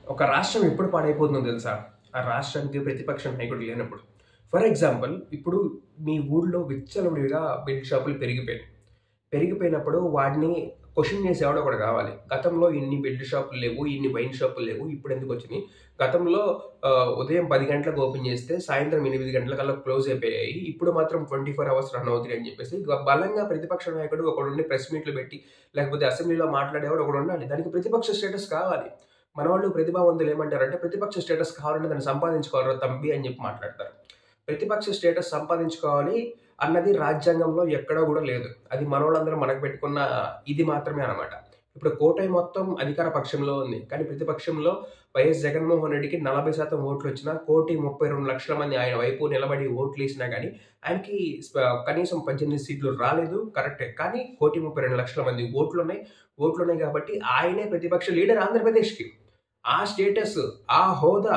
ఒక రాష్ట్రం ఎప్పుడు పాడైపోతుందో తెలుసా? ఆ రాష్ట్రానికి ప్రతిపక్ష నాయకుడు లేనప్పుడు. ఫర్ ఎగ్జాంపుల్ ఇప్పుడు మీ ఊళ్ళో విచ్చలవిడిగా బెల్ట్ షాపులు పెరిగిపోయాయి. పెరిగిపోయినప్పుడు వాడిని క్వెషన్ చేసేవాడు ఒకడు కావాలి. గతంలో ఇన్ని బెల్ట్ షాపులు లేవు, ఇన్ని వైన్ షాపులు లేవు, ఇప్పుడెందుకు వచ్చినియి? గతంలో ఉదయం 10 గంటలకు ఓపెన్ చేస్తే సాయంత్రం 8 గంటలకల్లా క్లోజ్ అయిపోయాయి. ఇప్పుడు మాత్రం 24 అవర్స్ రన్ అవుతున్నాయి అని చెప్పేసి బలంగా ప్రతిపక్ష నాయకుడు ఒకడుండి ప్రెస్ మీట్లు పెట్టి, లేకపోతే అసెంబ్లీలో మాట్లాడేవాడు ఒకడుండాలి. దానికి ప్రతిపక్ష స్టేటస్ కావాలి. మనవాళ్ళు ప్రతిభావంతులు ఏమంటారంటే, ప్రతిపక్ష స్టేటస్ కావాలంటే దాన్ని సంపాదించుకోవాలిరా తంబి అని చెప్పి మాట్లాడతారు. ప్రతిపక్ష స్టేటస్ సంపాదించుకోవాలి అన్నది రాజ్యాంగంలో ఎక్కడా కూడా లేదు. అది మనోళ్ళందరూ మనకు పెట్టుకున్న ఇది మాత్రమే అనమాట. ఇప్పుడు కోటై మొత్తం అధికార పక్షంలో ఉంది. కానీ ప్రతిపక్షంలో వైఎస్ జగన్మోహన్ రెడ్డికి 40% ఓట్లు వచ్చినా, 1,32,00,000 మంది ఆయన వైపు నిలబడి ఓట్లేసినా గానీ, ఆయనకి కనీసం 18 సీట్లు రాలేదు. కరెక్టే. కానీ 1,32,00,000 మంది ఓట్లున్నాయి కాబట్టి ఆయనే ప్రతిపక్ష లీడర్ ఆంధ్రప్రదేశ్‌కి. ఆ స్టేటస్, ఆ హోదా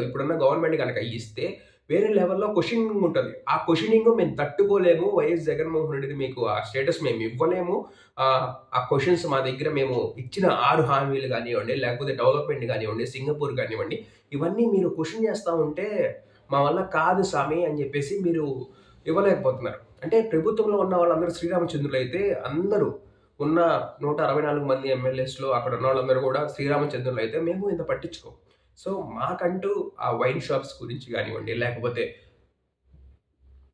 ఇప్పుడున్న గవర్నమెంట్ గనక ఇస్తే వేరే లెవెల్‌లో క్వెషనింగ్ ఉంటది. ఆ క్వెషనింగ్ మేము తట్టుకోలేము. వైఎస్ జగన్మోహన్ రెడ్డిని మీకు ఆ స్టేటస్ మేము ఇవ్వలేము. ఆ క్వెషన్స్ మా దగ్గర మేము ఇచ్చిన 6 హామీలు గానివ్వండి, లేకపోతే డెవలప్‌మెంట్ గానివ్వండి, సింగపూర్ గానివ్వండి, ఇవన్నీ మీరు క్వెషన్ చేస్తా ఉంటే మా వల్ల కాదు సామి అని చెప్పేసి మీరు ఇవ్వలేకపోతున్నారు. అంటే ప్రభుత్వంలో ఉన్న వాళ్ళందరూ శ్రీరామచంద్రులైతే అందరూ ఉన్న 164 మంది ఎమ్మెల్యేస్‌లో అక్కడ ఉన్నోళ్ళందరూ కూడా శ్రీరామచంద్రులైతే మేము ఇంత పట్టించుకోం. సో, మాకంటూ ఆ వైన్ షాప్స్ గురించి గానివ్వండి, లేకపోతే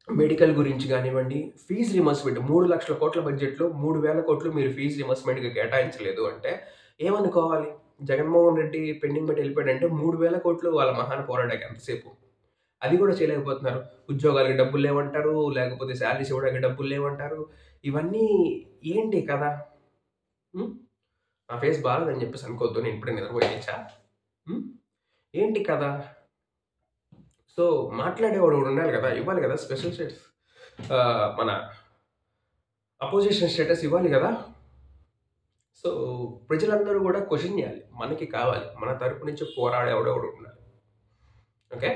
మెడికల్ గురించి గానివ్వండి, ఫీజ్ రీయింబర్స్‌మెంట్ 3,00,000 కోట్ల బడ్జెట్‌లో 3,000 కోట్లు మీరు ఫీజ్ రీయింబర్స్‌మెంట్‌కి కేటాయించలేదు అంటే ఏమనుకోవాలి? జగన్మోహన్ రెడ్డి పెండింగ్ పెట్టి వెళ్ళిపోయాడంటే 3,000 కోట్లు వాళ్ళ మహాన పోరాడాక ఎంతసేపు. అది కూడా చేయలేకపోతున్నారు. ఉద్యోగాలకి డబ్బులు లేవంటారు, లేకపోతే శాలరీస్ ఇవ్వడానికి డబ్బులు లేవంటారు. ఇవన్నీ ఏంటి కదా? హ్మ్. నా ఫేస్ బాలేదని చెప్పేసి అనుకోవద్దు. నేను ఇప్పుడే నిద్రపోయి లేచా. హ్మ్. ఏంటి కదా? సో, మాట్లాడేవాడు ఒకడుండాలి కదా! ఇవ్వాలి కదా! Special status. మన అపోజిషన్ స్టేటస్ ఇవ్వాలి కదా! సో, ప్రజలందరూ కూడా క్వెషన్ చేయాలి. మనకి కావాలి. మన తరపు నుంచి పోరాడేవాడు ఒకడు ఉండాలి. ఓకే?